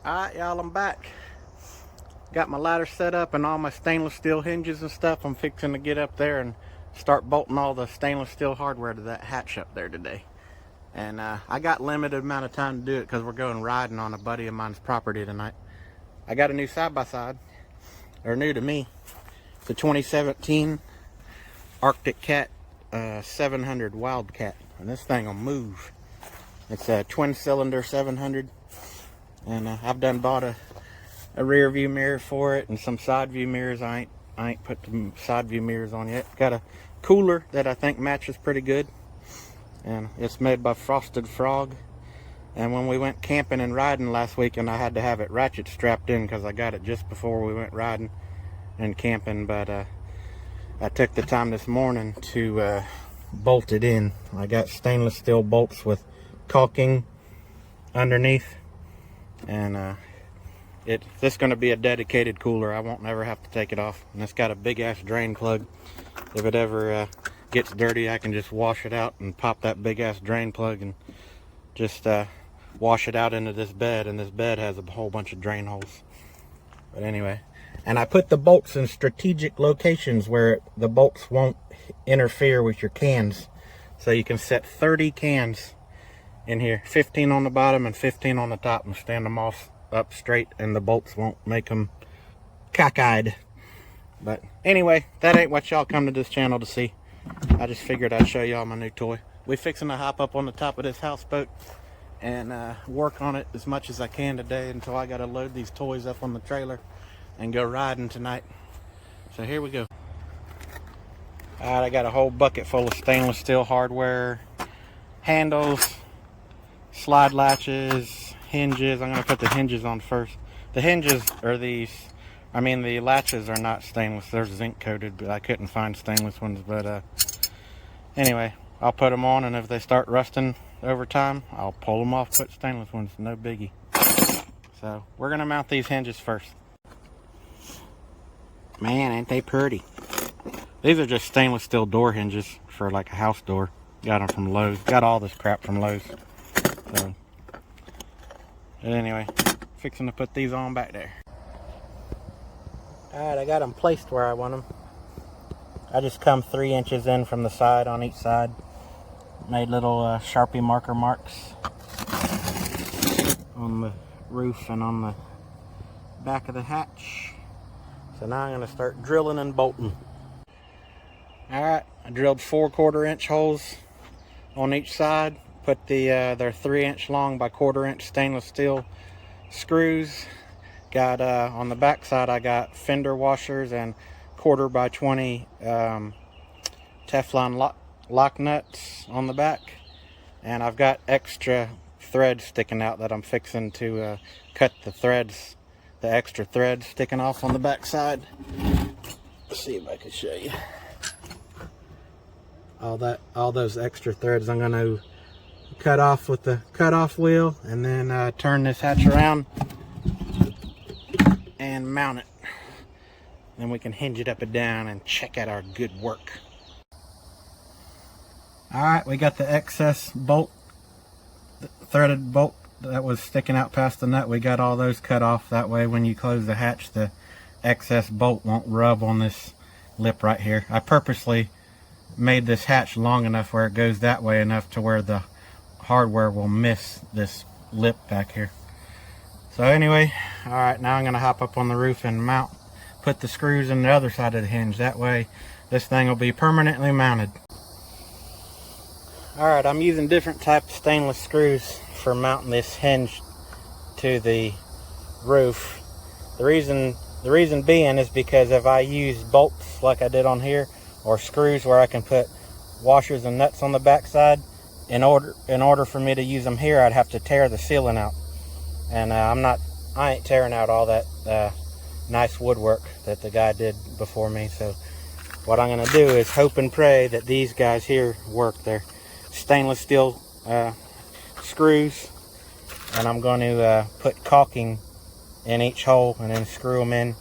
Alright, y'all, I'm back. Got my ladder set up and all my stainless steel hinges and stuff. I'm fixing to get up there and start bolting all the stainless steel hardware to that hatch up there today. And I got limited amount of time to do it because we're going riding on a buddy of mine's property tonight. I got a new side-by-side, or new to me. It's a 2017 Arctic Cat 700 Wildcat, and this thing will move. It's a twin-cylinder 700, and I've done bought a rear view mirror for it and some side view mirrors. I ain't put the side view mirrors on yet. Got a cooler that I think matches pretty good, and it's made by Frosted Frog. And when we went camping and riding last weekend, I had to have it ratchet strapped in because I got it just before we went riding and camping, but I took the time this morning to bolt it in. I got stainless steel bolts with caulking underneath, and this is going to be a dedicated cooler. I won't never have to take it off. And it's got a big ass drain plug. If it ever gets dirty, I can just wash it out and pop that big ass drain plug and just wash it out into this bed. And this bed has a whole bunch of drain holes. But anyway, and I put the bolts in strategic locations where the bolts won't interfere with your cans. So you can set 30 cans in here, 15 on the bottom and 15 on the top, and stand them all up straight, and the bolts won't make them cockeyed. But anyway, that ain't what y'all come to this channel to see. I just figured I'd show y'all my new toy. We fixing to hop up on the top of this houseboat and work on it as much as I can today until I gotta load these toys up on the trailer and go riding tonight. So here we go. Alright, I got a whole bucket full of stainless steel hardware, handles, slide latches, hinges. I'm going to put the hinges on first. The hinges are the latches are not stainless. They're zinc coated, but I couldn't find stainless ones. But anyway, I'll put them on, and if they start rusting over time, I'll pull them off, put stainless ones. No biggie. So we're going to mount these hinges first. Man, ain't they pretty. These are just stainless steel door hinges for like a house door. Got them from Lowe's. Got all this crap from Lowe's. So, but anyway, fixing to put these on back there. Alright, I got them placed where I want them. I just come 3 inches in from the side on each side. Made little Sharpie marker marks on the roof and on the back of the hatch. So now I'm going to start drilling and bolting. Alright, I drilled 4 1/4-inch holes on each side. Put they're 3-inch long by 1/4-inch stainless steel screws. Got on the back side, I got fender washers and 1/4 by 20 Teflon lock nuts on the back. And I've got extra threads sticking out that I'm fixing to cut the threads, the extra threads sticking off on the back side. Let's see if I can show you. All those extra threads I'm going to cut off with the cutoff wheel, and then turn this hatch around and mount it. Then we can hinge it up and down and check out our good work. Alright, we got the excess bolt, the threaded bolt that was sticking out past the nut. We got all those cut off. That way when you close the hatch, the excess bolt won't rub on this lip right here. I purposely made this hatch long enough where it goes that way enough to where the hardware will miss this lip back here. So anyway, alright, now I'm going to hop up on the roof and put the screws in the other side of the hinge. That way this thing will be permanently mounted. Alright, I'm using different type of stainless screws for mounting this hinge to the roof. The reason being is because if I use bolts like I did on here, or screws where I can put washers and nuts on the back side, in order for me to use them here, I'd have to tear the ceiling out. And I ain't tearing out all that nice woodwork that the guy did before me. So what I'm going to do is hope and pray that these guys here work. They're stainless steel screws, and I'm going to put caulking in each hole and then screw them in.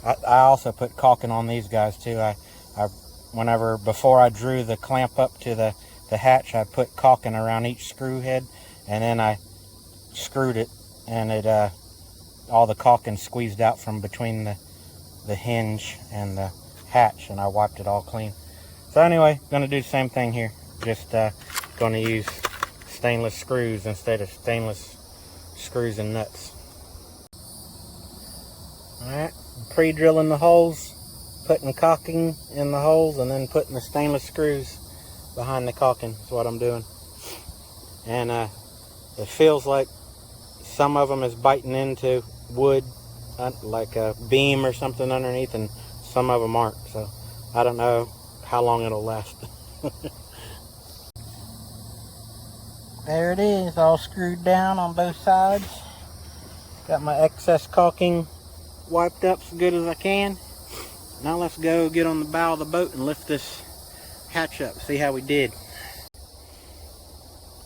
I also put caulking on these guys too. Before I drew the clamp up to the hatch, I put caulking around each screw head, and then I screwed it, and it all the caulking squeezed out from between the hinge and the hatch, and I wiped it all clean. So anyway, gonna do the same thing here. Just gonna use stainless screws instead of stainless screws and nuts. Alright, pre-drilling the holes, putting caulking in the holes, and then putting the stainless screws behind the caulking is what I'm doing. And it feels like some of them is biting into wood, like a beam or something underneath, and some of them aren't. So I don't know how long it'll last. There it is, all screwed down on both sides. Got my excess caulking wiped up as good as I can. Now let's go get on the bow of the boat and lift this hatch up, see how we did.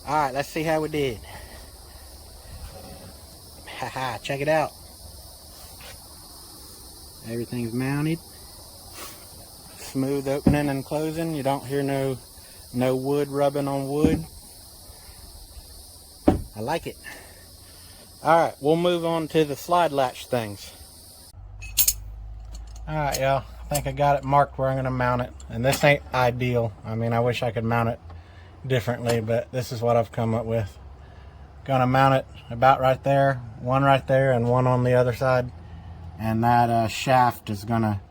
Alright, let's see how we did. Haha, check it out. Everything's mounted. Smooth opening and closing. You don't hear no wood rubbing on wood. I like it. Alright, we'll move on to the slide latch things. Alright, y'all. I think I got it marked where I'm going to mount it. And this ain't ideal. I mean, I wish I could mount it differently, but this is what I've come up with. Gonna mount it about right there, and one on the other side. And that shaft is gonna,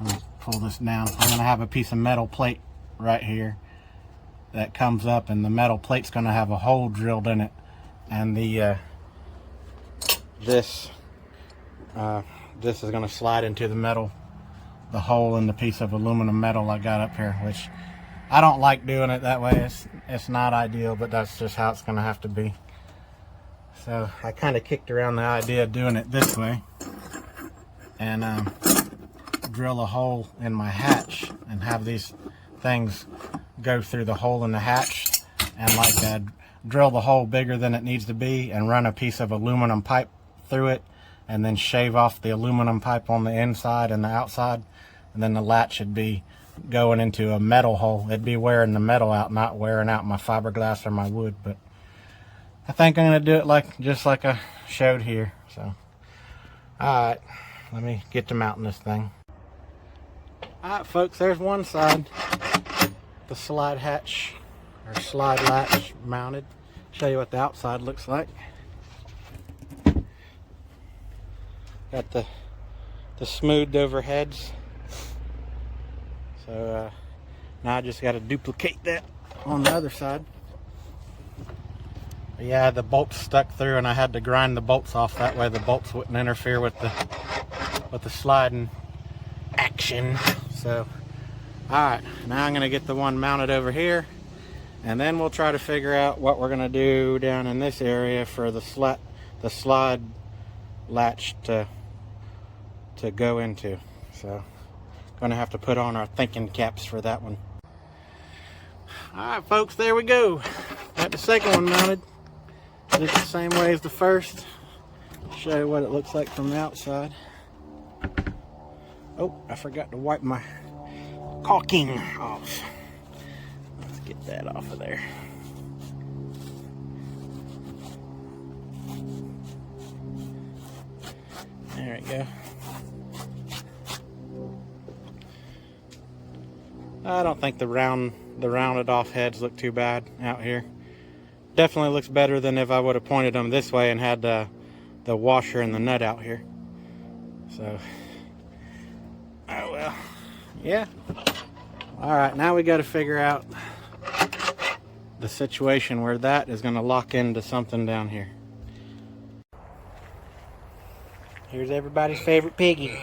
let me pull this down. I'm gonna have a piece of metal plate right here that comes up, and the metal plate's gonna have a hole drilled in it. And the this is gonna slide into the hole in the piece of aluminum metal I got up here, which I don't like doing it that way. It's not ideal, but that's just how it's gonna have to be. So I kind of kicked around the idea of doing it this way and drill a hole in my hatch and have these things go through the hole in the hatch, and like drill the hole bigger than it needs to be and run a piece of aluminum pipe through it, and then shave off the aluminum pipe on the inside and the outside, and then the latch should be going into a metal hole. It'd be wearing the metal out, not wearing out my fiberglass or my wood. But I think I'm going to do it just like I showed here. So, alright, let me get to mounting this thing. Alright folks, there's one side, the slide hatch or slide latch mounted. Show you what the outside looks like. Got the smoothed over heads. So now I just got to duplicate that on the other side. But yeah, the bolts stuck through, and I had to grind the bolts off, that way the bolts wouldn't interfere with the sliding action. So alright, now I'm gonna get the one mounted over here, and then we'll try to figure out what we're gonna do down in this area for the slide latch to go into. So gonna have to put on our thinking caps for that one. Alright folks, there we go. Got the second one mounted. Did it the same way as the first. Show you what it looks like from the outside. Oh, I forgot to wipe my caulking off. Let's get that off of there. There we go. I don't think the rounded off heads look too bad out here. Definitely looks better than if I would have pointed them this way and had the washer and the nut out here. So, oh well, yeah. All right, now we got to figure out the situation where that is going to lock into something down here. Here's everybody's favorite piggy.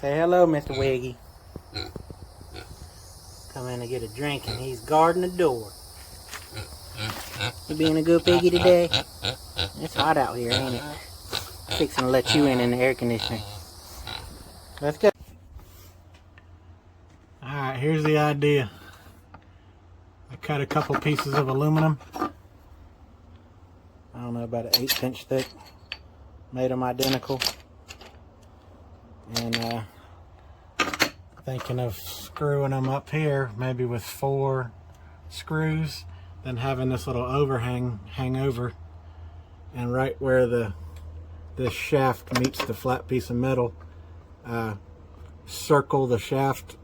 Say hello, Mr. Wiggy. Come in to get a drink, and he's guarding the door. You being a good piggy today? It's hot out here, ain't it? Fixing to let you in the air conditioning. Let's go. Alright, here's the idea. I cut a couple pieces of aluminum. I don't know, about an 1/8 inch thick. Made them identical. And thinking of screwing them up here, maybe with 4 screws, then having this little overhang hang over, and right where the this shaft meets the flat piece of metal, circle the shaft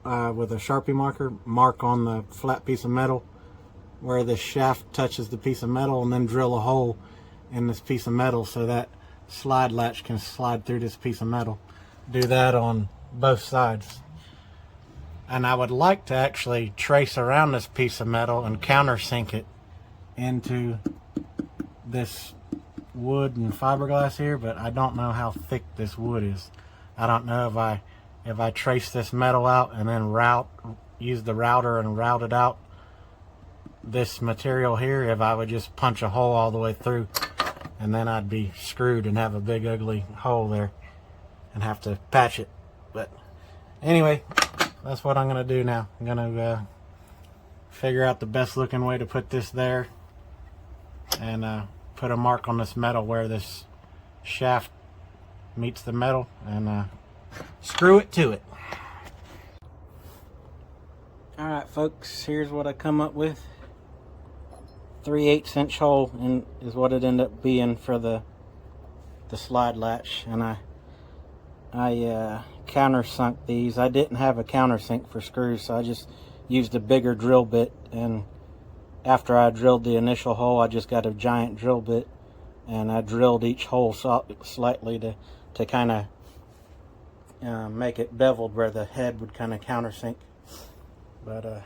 with a Sharpie marker, mark on the flat piece of metal where the shaft touches the piece of metal, and then drill a hole in this piece of metal so that slide latch can slide through this piece of metal. Do that on both sides. And I would like to actually trace around this piece of metal and countersink it into this wood and fiberglass here, but I don't know how thick this wood is. I don't know if I trace this metal out and then use the router and route it out this material here, if I would just punch a hole all the way through, and then I'd be screwed and have a big ugly hole there and have to patch it. But anyway, that's what I'm gonna do now. I'm gonna figure out the best looking way to put this there, and put a mark on this metal where this shaft meets the metal, and screw it to it. Alright folks, here's what I come up with. 3/8 inch hole is what it ended up being for the slide latch, and I countersunk these. I didn't have a countersink for screws, so I just used a bigger drill bit, and after I drilled the initial hole, I just got a giant drill bit and I drilled each hole slightly to kind of make it beveled where the head would kind of countersink. But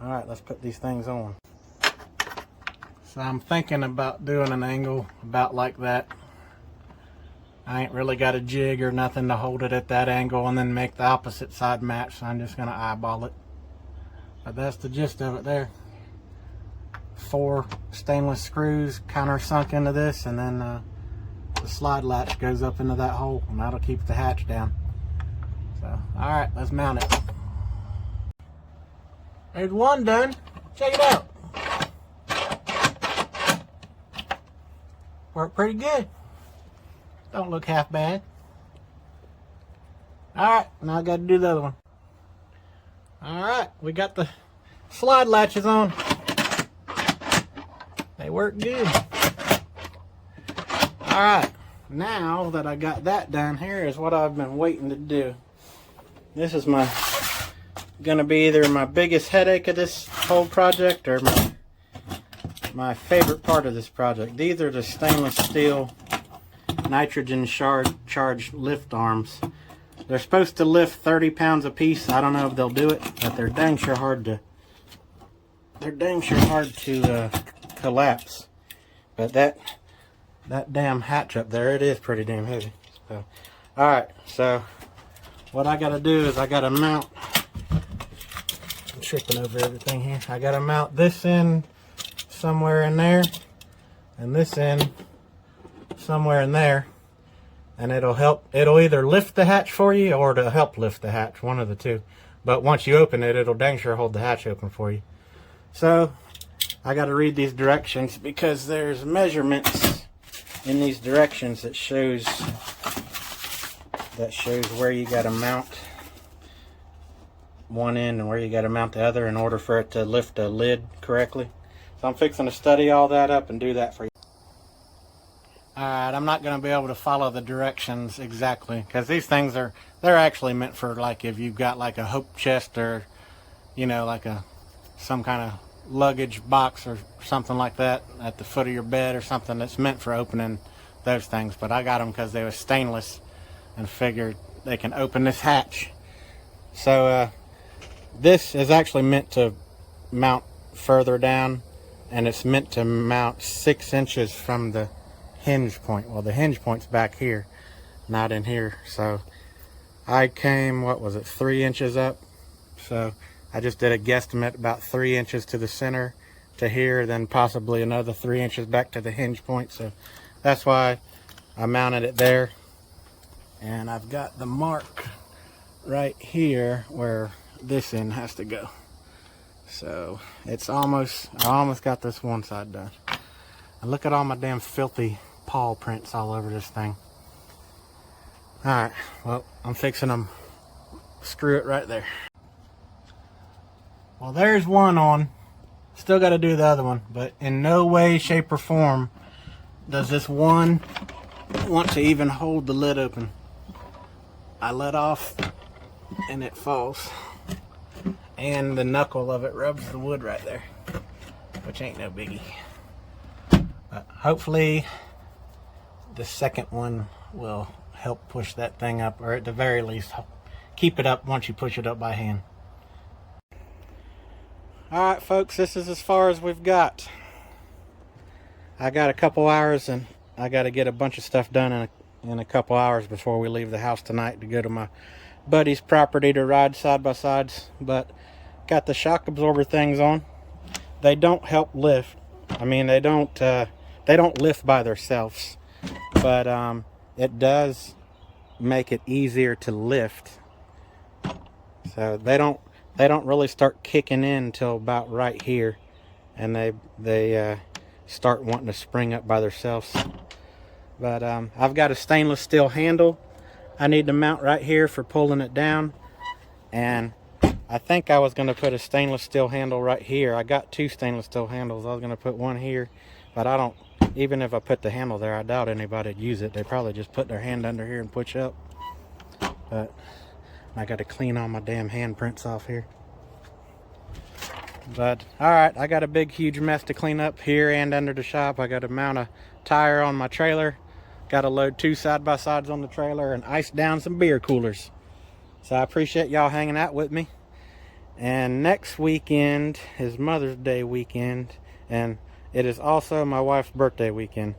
alright, let's put these things on. So I'm thinking about doing an angle about like that. I ain't really got a jig or nothing to hold it at that angle and then make the opposite side match, so I'm just going to eyeball it. But that's the gist of it there. 4 stainless screws countersunk into this, and then the slide latch goes up into that hole, and that'll keep the hatch down. So, alright, let's mount it. There's one done. Check it out. Worked pretty good. Don't look half bad. Alright, now I gotta do the other one. Alright, we got the slide latches on. They work good. Alright, now that I got that done, here is what I've been waiting to do. This is gonna be either my biggest headache of this whole project or my favorite part of this project. These are the stainless steel nitrogen charged lift arms. They're supposed to lift 30 pounds a piece. I don't know if they'll do it, but they're dang sure hard to collapse. But that damn hatch up there, it is pretty damn heavy. So, all right, so what I gotta do is I gotta mount. I'm tripping over everything here. I gotta mount this in somewhere in there, and this in somewhere in there, and it'll either lift the hatch for you or it'll help lift the hatch, one of the two. But once you open it, it'll dang sure hold the hatch open for you. So I got to read these directions because there's measurements in these directions that shows where you got to mount one end and where you got to mount the other in order for it to lift a lid correctly. So I'm fixing to study all that up and do that for you. Alright, I'm not going to be able to follow the directions exactly because these things they're actually meant for, like, if you've got like a hope chest or, you know, like some kind of luggage box or something like that at the foot of your bed or something that's meant for opening those things. But I got them because they were stainless and figured they can open this hatch. So this is actually meant to mount further down, and it's meant to mount 6 inches from the hinge point. Well, the hinge point's back here, not in here. So I came, what was it, 3 inches up. So I just did a guesstimate about 3 inches to the center to here, then possibly another 3 inches back to the hinge point. So that's why I mounted it there. And I've got the mark right here where this end has to go. So it's I almost got this one side done. And look at all my damn filthy paw prints all over this thing. Alright, well, I'm fixing them. Screw it right there. Well, there's one on. Still got to do the other one, but in no way, shape, or form does this one want to even hold the lid open. I let off and it falls. And the knuckle of it rubs the wood right there, which ain't no biggie. But hopefully the second one will help push that thing up, or at the very least keep it up once you push it up by hand. Alright folks, this is as far as we've got. I got a couple hours and I got to get a bunch of stuff done in a couple hours before we leave the house tonight to go to my buddy's property to ride side by sides. But got the shock absorber things on. They don't help lift. I mean, they don't lift by themselves, but it does make it easier to lift. So they don't really start kicking in until about right here, and they start wanting to spring up by themselves. But I've got a stainless steel handle I need to mount right here for pulling it down, and I think I was going to put a stainless steel handle right here. I got two stainless steel handles. I was going to put one here, but I don't, even if I put the handle there, I doubt anybody'd use it. They probably just put their hand under here and push up. But I got to clean all my damn handprints off here. But alright, I got a big huge mess to clean up here and under the shop. I got to mount a tire on my trailer, got to load two side-by-sides on the trailer, and ice down some beer coolers. So I appreciate y'all hanging out with me. And next weekend is Mother's Day weekend, and it is also my wife's birthday weekend.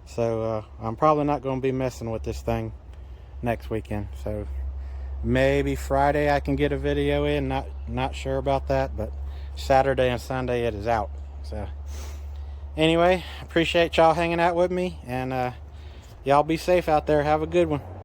So I'm probably not going to be messing with this thing next weekend. So maybe Friday I can get a video in, not sure about that, but Saturday and Sunday it is out. So anyway, appreciate y'all hanging out with me, and y'all be safe out there. Have a good one.